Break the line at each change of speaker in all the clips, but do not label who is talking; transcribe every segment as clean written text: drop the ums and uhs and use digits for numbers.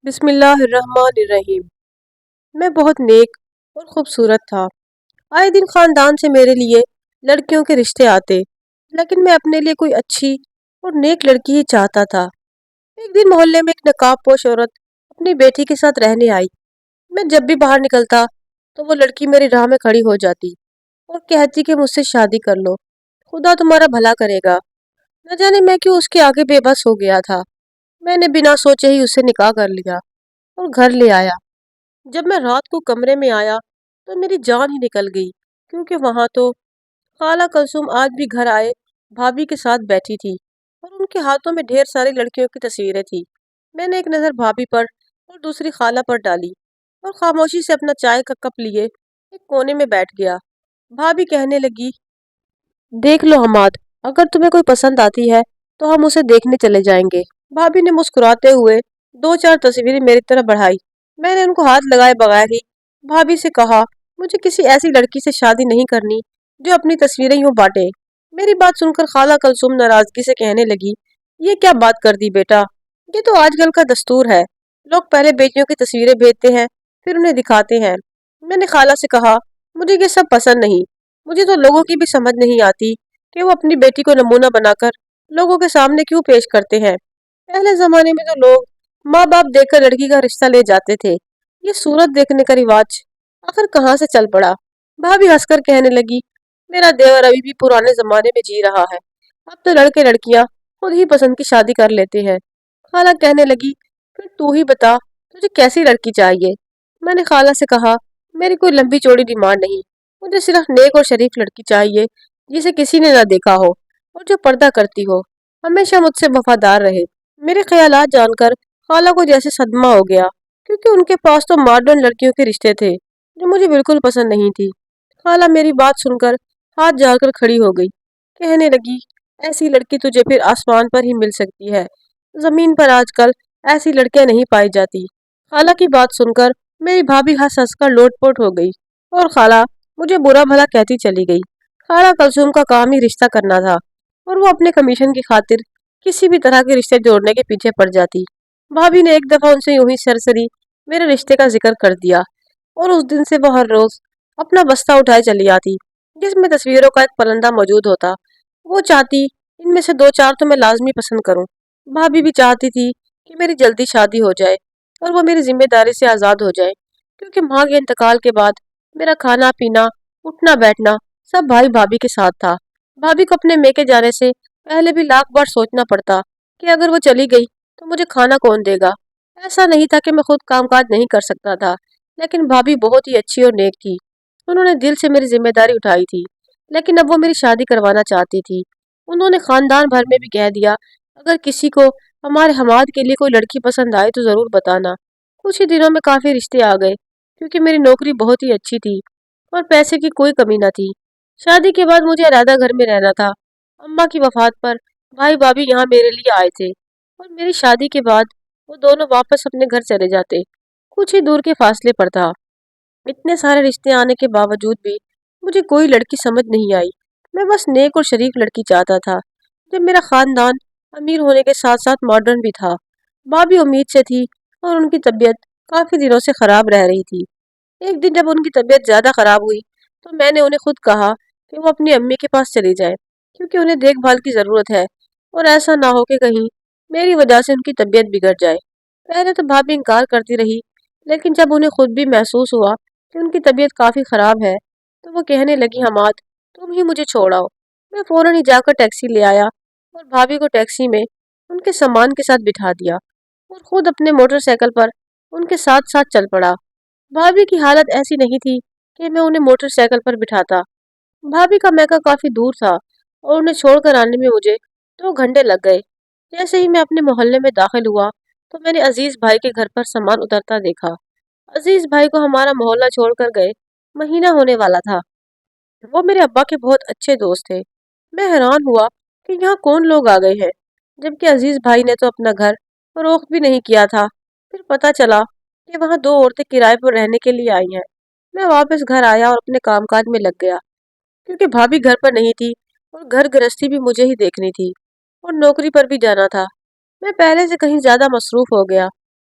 بسم اللہ الرحمن الرحیم۔ میں بہت نیک اور خوبصورت تھا۔ آئے دن خاندان سے میرے لیے لڑکیوں کے رشتے آتے، لیکن میں اپنے لیے کوئی اچھی اور نیک لڑکی ہی چاہتا تھا۔ ایک دن محلے میں ایک نقاب پوش عورت اپنی بیٹی کے ساتھ رہنے آئی۔ میں جب بھی باہر نکلتا تو وہ لڑکی میری راہ میں کھڑی ہو جاتی اور کہتی کہ مجھ سے شادی کر لو، خدا تمہارا بھلا کرے گا۔ نہ جانے میں کیوں اس کے آگے بے بس ہو گیا تھا۔ میں نے بنا سوچے ہی اسے نکاح کر لیا اور گھر لے آیا۔ جب میں رات کو کمرے میں آیا تو میری جان ہی نکل گئی، کیونکہ وہاں تو خالہ کلثوم آج بھی گھر آئے بھابھی کے ساتھ بیٹھی تھی اور ان کے ہاتھوں میں ڈھیر ساری لڑکیوں کی تصویریں تھی۔ میں نے ایک نظر بھابھی پر اور دوسری خالہ پر ڈالی اور خاموشی سے اپنا چائے کا کپ لیے ایک کونے میں بیٹھ گیا۔ بھابھی کہنے لگی، دیکھ لو حماد، اگر تمہیں کوئی پسند آتی ہے تو ہم اسے دیکھنے چلے جائیں گے۔ بھابھی نے مسکراتے ہوئے دو چار تصویریں میری طرف بڑھائی۔ میں نے ان کو ہاتھ لگائے بغیر ہی بھابھی سے کہا، مجھے کسی ایسی لڑکی سے شادی نہیں کرنی جو اپنی تصویریں یوں بانٹے۔ میری بات سن کر خالہ کلثوم ناراضگی سے کہنے لگی، یہ کیا بات کر دی بیٹا، یہ تو آج کل کا دستور ہے، لوگ پہلے بیٹیوں کی تصویریں بھیجتے ہیں پھر انہیں دکھاتے ہیں۔ میں نے خالہ سے کہا، مجھے یہ سب پسند نہیں، مجھے تو لوگوں کی بھی سمجھ نہیں آتی کہ وہ اپنی بیٹی کو نمونہ بنا کر لوگوں کے سامنے کیوں پیش کرتے ہیں۔ پہلے زمانے میں تو لوگ ماں باپ دیکھ کر لڑکی کا رشتہ لے جاتے تھے، یہ صورت دیکھنے کا رواج آخر کہاں سے چل پڑا۔ بھابھی ہنس کر کہنے لگی، میرا دیور ابھی بھی پرانے زمانے میں جی رہا ہے، اب تو لڑکے لڑکیاں خود ہی پسند کی شادی کر لیتے ہیں۔ خالہ کہنے لگی، پھر تو ہی بتا تجھے کیسی لڑکی چاہیے۔ میں نے خالہ سے کہا، میری کوئی لمبی چوڑی ڈیمانڈ نہیں، مجھے صرف نیک اور شریف لڑکی چاہیے جسے کسی نے نہ دیکھا ہو اور جو پردہ کرتی ہو، ہمیشہ مجھ سے وفادار رہے۔ میرے خیالات جان کر خالہ کو جیسے صدمہ ہو گیا، کیونکہ ان کے پاس تو ماڈرن لڑکیوں کے رشتے تھے جو مجھے بالکل پسند نہیں تھی۔ خالہ میری بات سن کر ہاتھ جھاڑ کر کھڑی ہو گئی، کہنے لگی، ایسی لڑکی تجھے پھر آسمان پر ہی مل سکتی ہے، زمین پر آج کل ایسی لڑکیاں نہیں پائی جاتی۔ خالہ کی بات سن کر میری بھابھی ہنس ہنس کر لوٹ پوٹ ہو گئی اور خالہ مجھے برا بھلا کہتی چلی گئی۔ خالہ کلثوم کا کام ہی رشتہ کرنا تھا اور وہ اپنے کمیشن کی خاطر کسی بھی طرح کے رشتے جوڑنے کے پیچھے پڑ جاتی۔ بھابھی نے ایک دفعہ ان سے یوں ہی سرسری میرے رشتے کا ذکر کر دیا اور اس دن سے وہ ہر روز اپنا بستہ اٹھائے چلی آتی جس میں تصویروں کا ایک پرندہ موجود ہوتا۔ وہ چاہتی ان میں سے دو چار تو میں لازمی پسند کروں۔ بھابھی بھی چاہتی تھی کہ میری جلدی شادی ہو جائے اور وہ میری ذمہ داری سے آزاد ہو جائے، کیونکہ ماں کے انتقال کے بعد میرا کھانا پینا اٹھنا بیٹھنا سب بھائی بھابھی کے ساتھ تھا۔ بھابھی کو اپنے میکے جانے سے پہلے بھی لاکھ بار سوچنا پڑتا کہ اگر وہ چلی گئی تو مجھے کھانا کون دے گا۔ ایسا نہیں تھا کہ میں خود کام کاج نہیں کر سکتا تھا، لیکن بھابھی بہت ہی اچھی اور نیک تھی، انہوں نے دل سے میری ذمہ داری اٹھائی تھی، لیکن اب وہ میری شادی کروانا چاہتی تھی۔ انہوں نے خاندان بھر میں بھی کہہ دیا، اگر کسی کو ہمارے حماد کے لیے کوئی لڑکی پسند آئے تو ضرور بتانا۔ کچھ ہی دنوں میں کافی رشتے آ گئے، کیونکہ میری نوکری بہت ہی اچھی تھی اور پیسے کی کوئی کمی نہ تھی۔ شادی کے بعد مجھے علیحدہ گھر میں رہنا تھا۔ اماں کی وفات پر بھائی بھابھی یہاں میرے لیے آئے تھے اور میری شادی کے بعد وہ دونوں واپس اپنے گھر چلے جاتے، کچھ ہی دور کے فاصلے پر تھا۔ اتنے سارے رشتے آنے کے باوجود بھی مجھے کوئی لڑکی سمجھ نہیں آئی۔ میں بس نیک اور شریف لڑکی چاہتا تھا، جب میرا خاندان امیر ہونے کے ساتھ ساتھ ماڈرن بھی تھا۔ بھابھی امید سے تھی اور ان کی طبیعت کافی دنوں سے خراب رہ رہی تھی۔ ایک دن جب ان کی طبیعت زیادہ خراب ہوئی تو میں نے انہیں خود کہا کہ وہ اپنی امی کے پاس چلی جائیں، کیونکہ انہیں دیکھ بھال کی ضرورت ہے اور ایسا نہ ہو کہ کہیں میری وجہ سے ان کی طبیعت بگڑ جائے۔ پہلے تو بھابھی انکار کرتی رہی، لیکن جب انہیں خود بھی محسوس ہوا کہ ان کی طبیعت کافی خراب ہے تو وہ کہنے لگی، حماد تم ہی مجھے چھوڑ آؤ۔ میں فوراً ہی جا کر ٹیکسی لے آیا اور بھابھی کو ٹیکسی میں ان کے سامان کے ساتھ بٹھا دیا اور خود اپنے موٹر سائیکل پر ان کے ساتھ ساتھ چل پڑا۔ بھابھی کی حالت ایسی نہیں تھی کہ میں انہیں موٹر سائیکل پر بٹھاتا۔ بھابھی کا میکا کافی دور تھا اور انہیں چھوڑ کر آنے میں مجھے 2 گھنٹے لگ گئے۔ جیسے ہی میں اپنے محلے میں داخل ہوا تو میں نے عزیز بھائی کے گھر پر سامان اترتا دیکھا۔ عزیز بھائی کو ہمارا محلہ چھوڑ کر گئے مہینہ ہونے والا تھا۔ وہ میرے ابا کے بہت اچھے دوست تھے۔ میں حیران ہوا کہ یہاں کون لوگ آ گئے ہیں، جبکہ عزیز بھائی نے تو اپنا گھر فروخت بھی نہیں کیا تھا۔ پھر پتہ چلا کہ وہاں 2 عورتیں کرائے پر رہنے کے لیے آئی ہیں۔ میں واپس گھر آیا اور اپنے کام کاج میں لگ گیا، کیونکہ بھابھی گھر پر نہیں تھی اور گھر گرہستی بھی مجھے ہی دیکھنی تھی اور نوکری پر بھی جانا تھا۔ میں پہلے سے کہیں زیادہ مصروف ہو گیا۔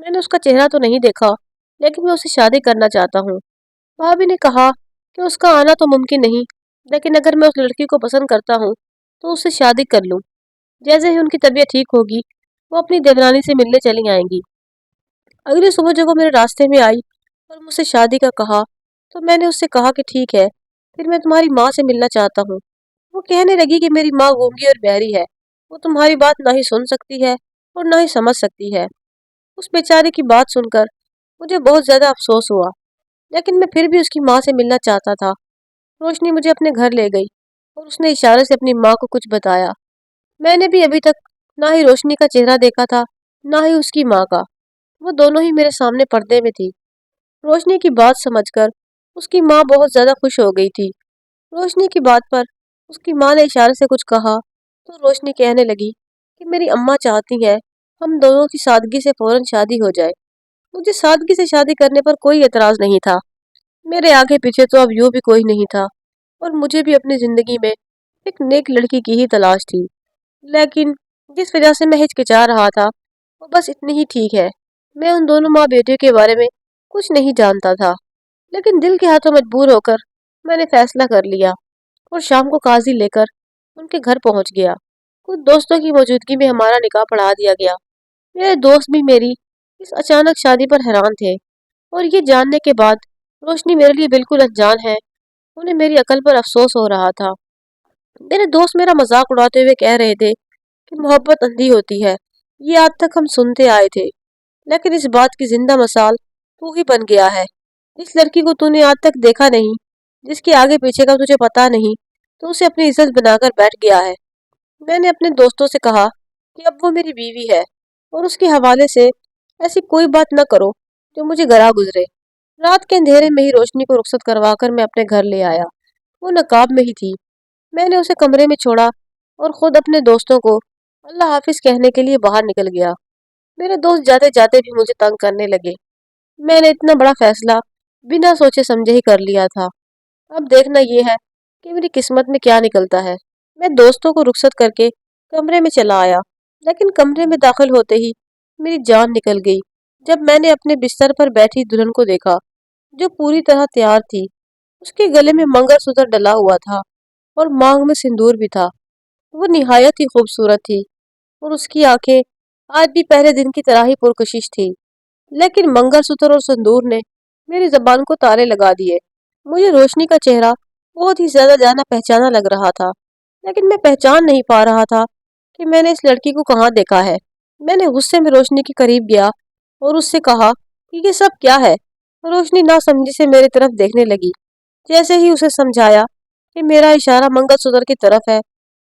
میں نے اس کا چہرہ تو نہیں دیکھا، لیکن میں اسے شادی کرنا چاہتا ہوں۔ بھابھی نے کہا کہ اس کا آنا تو ممکن نہیں، لیکن اگر میں اس لڑکی کو پسند کرتا ہوں تو اس سے شادی کر لوں۔ جیسے ہی ان کی طبیعت ٹھیک ہوگی وہ اپنی دیورانی سے ملنے چلی آئیں گی۔ اگلی صبح جب وہ میرے راستے میں آئی اور مجھ سے شادی کا کہا تو میں نے اس سے کہا کہ ٹھیک ہے، پھر میں تمہاری ماں سے ملنا چاہتا ہوں۔ وہ کہنے لگی کہ میری ماں گونگی اور بہری ہے، وہ تمہاری بات نہ ہی سن سکتی ہے اور نہ ہی سمجھ سکتی ہے۔ اس بیچارے کی بات سن کر مجھے بہت زیادہ افسوس ہوا، لیکن میں پھر بھی اس کی ماں سے ملنا چاہتا تھا۔ روشنی مجھے اپنے گھر لے گئی اور اس نے اشارے سے اپنی ماں کو کچھ بتایا۔ میں نے بھی ابھی تک نہ ہی روشنی کا چہرہ دیکھا تھا نہ ہی اس کی ماں کا، وہ دونوں ہی میرے سامنے پردے میں تھی۔ روشنی کی بات سمجھ کر اس کی ماں بہت زیادہ خوش ہو گئی تھی۔ روشنی کی بات پر اس کی ماں نے اشارے سے کچھ کہا تو روشنی کہنے لگی کہ میری اماں چاہتی ہے ہم دونوں کی سادگی سے فوراً شادی ہو جائے۔ مجھے سادگی سے شادی کرنے پر کوئی اعتراض نہیں تھا، میرے آگے پیچھے تو اب یوں بھی کوئی نہیں تھا اور مجھے بھی اپنی زندگی میں ایک نیک لڑکی کی ہی تلاش تھی۔ لیکن جس وجہ سے میں ہچکچا رہا تھا وہ بس اتنی ہی ٹھیک ہے، میں ان دونوں ماں بیٹے کے بارے میں کچھ نہیں جانتا تھا، لیکن دل کے ہاتھوں مجبور ہو کر میں نے فیصلہ کر لیا اور شام کو قاضی لے کر ان کے گھر پہنچ گیا۔ کچھ دوستوں کی موجودگی میں ہمارا نکاح پڑھا دیا گیا۔ میرے دوست بھی میری اس اچانک شادی پر حیران تھے اور یہ جاننے کے بعد روشنی میرے لیے بالکل انجان ہے، انہیں میری عقل پر افسوس ہو رہا تھا۔ میرے دوست میرا مذاق اڑاتے ہوئے کہہ رہے تھے کہ محبت اندھی ہوتی ہے، یہ آج تک ہم سنتے آئے تھے، لیکن اس بات کی زندہ مثال تو ہی بن گیا ہے۔ اس لڑکی کو تو نے آج تک دیکھا نہیں، جس کے آگے پیچھے کا تجھے پتا نہیں، تو اسے اپنی عزت بنا کر بیٹھ گیا ہے۔ میں نے اپنے دوستوں سے کہا کہ اب وہ میری بیوی ہے اور اس کے حوالے سے ایسی کوئی بات نہ کرو جو مجھے گراں گزرے۔ رات کے اندھیرے میں ہی روشنی کو رخصت کروا کر میں اپنے گھر لے آیا۔ وہ نقاب میں ہی تھی۔ میں نے اسے کمرے میں چھوڑا اور خود اپنے دوستوں کو اللہ حافظ کہنے کے لیے باہر نکل گیا۔ میرے دوست جاتے جاتے بھی مجھے تنگ کرنے لگے۔ میں نے اتنا بڑا فیصلہ بنا سوچے سمجھے ہی کر لیا تھا، اب دیکھنا یہ ہے کہ میری قسمت میں کیا نکلتا ہے۔ میں دوستوں کو رخصت کر کے کمرے میں چلا آیا، لیکن کمرے میں داخل ہوتے ہی میری جان نکل گئی جب میں نے اپنے بستر پر بیٹھی دلہن کو دیکھا جو پوری طرح تیار تھی۔ اس کے گلے میں منگل سوتر ڈلا ہوا تھا اور مانگ میں سندور بھی تھا۔ وہ نہایت ہی خوبصورت تھی اور اس کی آنکھیں آج بھی پہلے دن کی طرح ہی پرکشش تھی، لیکن منگل سوتر اور سندور نے میری زبان کو تالے لگا دیے۔ مجھے روشنی کا چہرہ بہت ہی زیادہ جانا پہچانا لگ رہا تھا، لیکن میں پہچان نہیں پا رہا تھا کہ میں نے اس لڑکی کو کہاں دیکھا ہے۔ میں نے غصے میں روشنی کے قریب گیا اور اس سے کہا کہ یہ سب کیا ہے۔ روشنی ناسمجھی سے میری طرف دیکھنے لگی۔ جیسے ہی اسے سمجھایا کہ میرا اشارہ منگل سوتر کی طرف ہے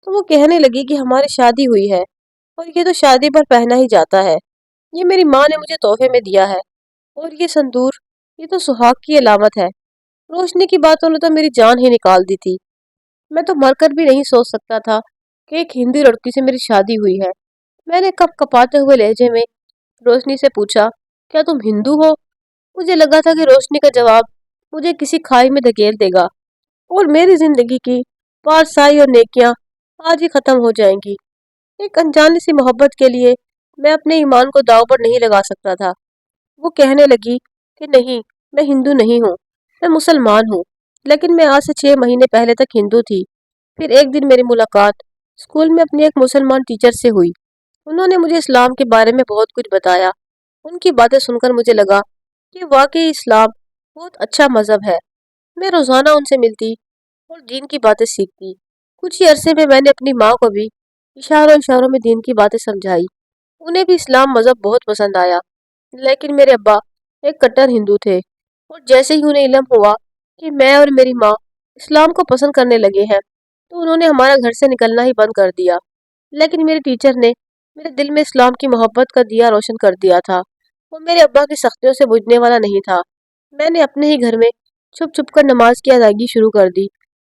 تو وہ کہنے لگی کہ ہماری شادی ہوئی ہے اور یہ تو شادی پر پہنا ہی جاتا ہے، یہ میری ماں نے مجھے تحفے میں دیا ہے، اور یہ سندور یہ تو سہاگ کی علامت ہے۔ روشنی کی باتوں نے تو میری جان ہی نکال دی تھی۔ میں تو مر کر بھی نہیں سوچ سکتا تھا کہ ایک ہندی لڑکی سے میری شادی ہوئی ہے۔ میں نے کپ کپاتے ہوئے لہجے میں روشنی سے پوچھا، کیا تم ہندو ہو؟ مجھے لگا تھا کہ روشنی کا جواب مجھے کسی کھائی میں دھکیل دے گا اور میری زندگی کی پارسائی اور نیکیاں آج ہی ختم ہو جائیں گی۔ ایک انجانی سی محبت کے لیے میں اپنے ایمان کو داؤ پر نہیں لگا سکتا تھا۔ وہ کہنے لگی کہ نہیں، میں ہندو نہیں ہوں، میں مسلمان ہوں، لیکن میں آج سے 6 مہینے پہلے تک ہندو تھی۔ پھر ایک دن میری ملاقات اسکول میں اپنی ایک مسلمان ٹیچر سے ہوئی۔ انہوں نے مجھے اسلام کے بارے میں بہت کچھ بتایا۔ ان کی باتیں سن کر مجھے لگا کہ واقعی اسلام بہت اچھا مذہب ہے۔ میں روزانہ ان سے ملتی اور دین کی باتیں سیکھتی۔ کچھ ہی عرصے میں میں نے اپنی ماں کو بھی اشاروں اشاروں میں دین کی باتیں سمجھائی۔ انہیں بھی اسلام مذہب بہت پسند آیا، لیکن میرے ابا ایک کٹر ہندو تھے اور جیسے ہی انہیں علم ہوا کہ میں اور میری ماں اسلام کو پسند کرنے لگے ہیں تو انہوں نے ہمارا گھر سے نکلنا ہی بند کر دیا۔ لیکن میری ٹیچر نے میرے دل میں اسلام کی محبت کا دیا روشن کر دیا تھا۔ وہ میرے ابا کی سختیوں سے بجھنے والا نہیں تھا۔ میں نے اپنے ہی گھر میں چھپ چھپ کر نماز کی ادائیگی شروع کر دی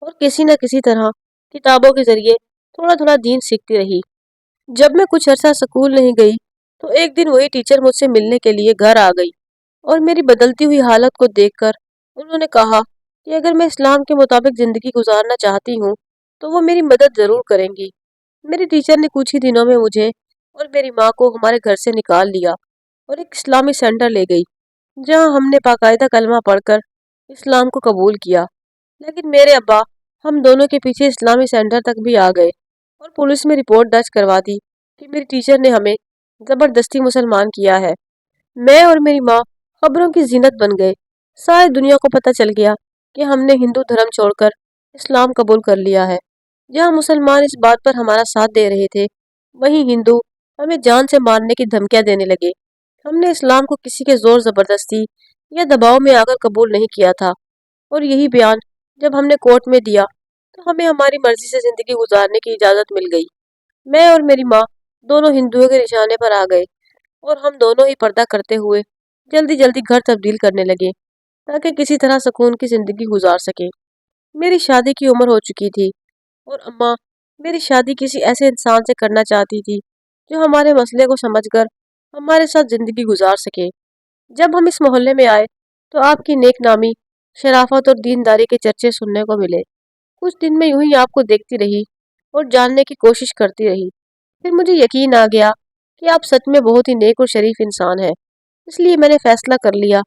اور کسی نہ کسی طرح کتابوں کے ذریعے تھوڑا تھوڑا دین سیکھتی رہی۔ جب میں کچھ عرصہ سکول نہیں گئی تو ایک دن وہی ٹیچر مجھ سے ملنے کے لیے گھر آ گئی اور میری بدلتی ہوئی حالت کو دیکھ کر انہوں نے کہا کہ اگر میں اسلام کے مطابق زندگی گزارنا چاہتی ہوں تو وہ میری مدد ضرور کریں گی۔ میری ٹیچر نے کچھ ہی دنوں میں مجھے اور میری ماں کو ہمارے گھر سے نکال لیا اور ایک اسلامی سینٹر لے گئی جہاں ہم نے باقاعدہ کلمہ پڑھ کر اسلام کو قبول کیا۔ لیکن میرے ابا ہم دونوں کے پیچھے اسلامی سینٹر تک بھی آ گئے اور پولیس میں رپورٹ درج کروا دی کہ میری ٹیچر نے ہمیں زبردستی مسلمان کیا ہے۔ میں اور میری ماں خبروں کی زینت بن گئے۔ ساری دنیا کو پتہ چل گیا کہ ہم نے ہندو دھرم چھوڑ کر اسلام قبول کر لیا ہے۔ جہاں مسلمان اس بات پر ہمارا ساتھ دے رہے تھے، وہیں ہندو ہمیں جان سے مارنے کی دھمکیاں دینے لگے۔ ہم نے اسلام کو کسی کے زور زبردستی یا دباؤ میں آ کر قبول نہیں کیا تھا، اور یہی بیان جب ہم نے کورٹ میں دیا تو ہمیں ہماری مرضی سے زندگی گزارنے کی اجازت مل گئی۔ میں اور میری ماں دونوں ہندوؤں کے نشانے پر آ گئے اور ہم دونوں ہی پردہ کرتے ہوئے جلدی جلدی گھر تبدیل کرنے لگے تاکہ کسی طرح سکون کی زندگی گزار سکیں۔ میری شادی کی عمر ہو چکی تھی اور اماں میری شادی کسی ایسے انسان سے کرنا چاہتی تھی جو ہمارے مسئلے کو سمجھ کر ہمارے ساتھ زندگی گزار سکے۔ جب ہم اس محلے میں آئے تو آپ کی نیک نامی، شرافت اور دینداری کے چرچے سننے کو ملے۔ کچھ دن میں یوں ہی آپ کو دیکھتی رہی اور جاننے کی کوشش کرتی رہی۔ پھر مجھے یقین آ گیا کہ آپ سچ میں بہت ہی نیک اور شریف انسان ہیں۔ اس لیے میں نے فیصلہ کر لیا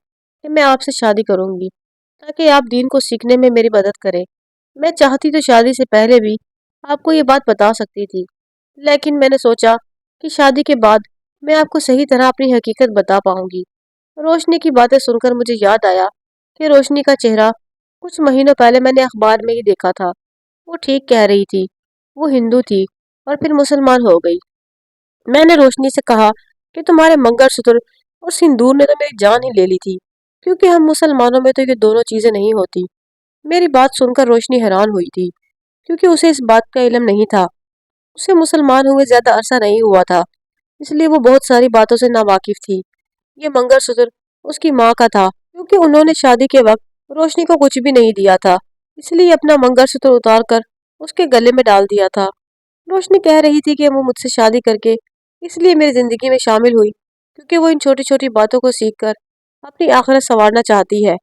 کہ میں آپ سے شادی کروں گی تاکہ آپ دین کو سیکھنے میں میری مدد کریں۔ میں چاہتی تو شادی سے پہلے بھی آپ کو یہ بات بتا سکتی تھی، لیکن میں نے سوچا کہ شادی کے بعد میں آپ کو صحیح طرح اپنی حقیقت بتا پاؤں گی۔ روشنی کی باتیں سن کر مجھے یاد آیا کہ روشنی کا چہرہ کچھ مہینوں پہلے میں نے اخبار میں ہی دیکھا تھا۔ وہ ٹھیک کہہ رہی تھی، وہ ہندو تھی اور پھر مسلمان ہو گئی۔ میں نے روشنی سے کہا کہ تمہارے منگل سوتر اور سندور نے تو میری جان ہی لے لی تھی، کیونکہ ہم مسلمانوں میں تو یہ دونوں چیزیں نہیں ہوتی۔ میری بات سن کر روشنی حیران ہوئی تھی، کیونکہ اسے اس بات کا علم نہیں تھا۔ اسے مسلمان ہوئے زیادہ عرصہ نہیں ہوا تھا، اس لیے وہ بہت ساری باتوں سے ناواقف تھی۔ یہ منگل سوتر اس کی ماں کا تھا، کیونکہ انہوں نے شادی کے وقت روشنی کو کچھ بھی نہیں دیا تھا، اس لیے اپنا منگل سوتر اتار کر اس کے گلے میں ڈال دیا تھا۔ روشنی کہہ رہی تھی کہ وہ مجھ سے شادی کر کے اس لیے میری زندگی میں شامل ہوئی کیونکہ وہ ان چھوٹی چھوٹی باتوں کو سیکھ کر اپنی آخرت سنوارنا چاہتی ہے۔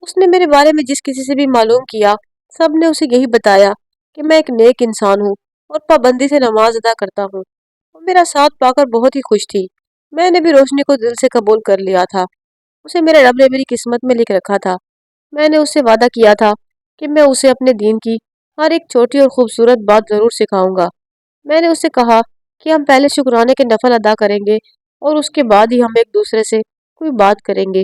اس نے میرے بارے میں جس کسی سے بھی معلوم کیا، سب نے اسے یہی بتایا کہ میں ایک نیک انسان ہوں اور پابندی سے نماز ادا کرتا ہوں۔ وہ میرا ساتھ پا کر بہت ہی خوش تھی۔ میں نے بھی روشنی کو دل سے قبول کر لیا تھا۔ اسے میرے رب نے میری قسمت میں لکھ رکھا تھا۔ میں نے اس سے وعدہ کیا تھا کہ میں اسے اپنے دین کی ہر ایک چھوٹی اور خوبصورت بات ضرور سکھاؤں گا۔ میں نے اس سے کہا کہ ہم پہلے شکرانے کے نفل ادا کریں گے اور اس کے بعد ہی ہم ایک دوسرے سے کوئی بات کریں گے۔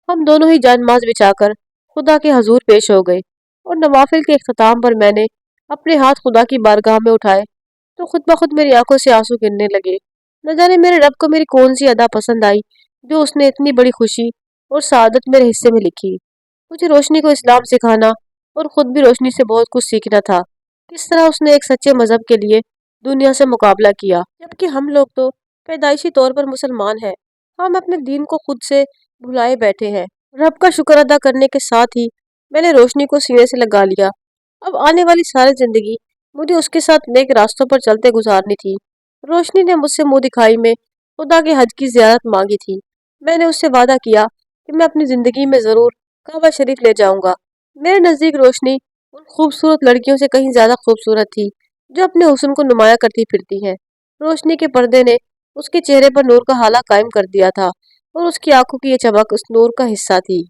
ہم دونوں ہی جان نماز بچھا کر خدا کے حضور پیش ہو گئے اور نوافل کے اختتام پر میں نے اپنے ہاتھ خدا کی بارگاہ میں اٹھائے تو خود بخود میری آنکھوں سے آنسو گرنے لگے۔ نہ جانے میرے رب کو میری کون سی ادا پسند آئی جو اس نے اتنی بڑی خوشی اور سعادت میرے حصے میں لکھی۔ مجھے روشنی کو اسلام سکھانا اور خود بھی روشنی سے بہت کچھ سیکھنا تھا۔ کس طرح اس نے ایک سچے مذہب کے لیے دنیا سے مقابلہ کیا، جبکہ ہم لوگ تو پیدائشی طور پر مسلمان ہیں۔ ہم اپنے دین کو خود سے بھلائے بیٹھے ہیں۔ رب کا شکر ادا کرنے کے ساتھ ہی میں نے روشنی کو سینے سے لگا لیا۔ اب آنے والی ساری زندگی مجھے اس کے ساتھ نیک راستوں پر چلتے گزارنی تھی۔ روشنی نے مجھ سے منہ دکھائی میں خدا کے حج کی زیارت مانگی تھی۔ میں نے اس سے وعدہ کیا کہ میں اپنی زندگی میں ضرور کعبہ شریف لے جاؤں گا۔ میرے نزدیک روشنی ان خوبصورت لڑکیوں سے کہیں زیادہ خوبصورت تھی جو اپنے حسن کو نمایاں کرتی پھرتی ہیں۔ روشنی کے پردے نے اس کے چہرے پر نور کا ہالہ قائم کر دیا تھا اور اس کی آنکھوں کی یہ چمک اس نور کا حصہ تھی۔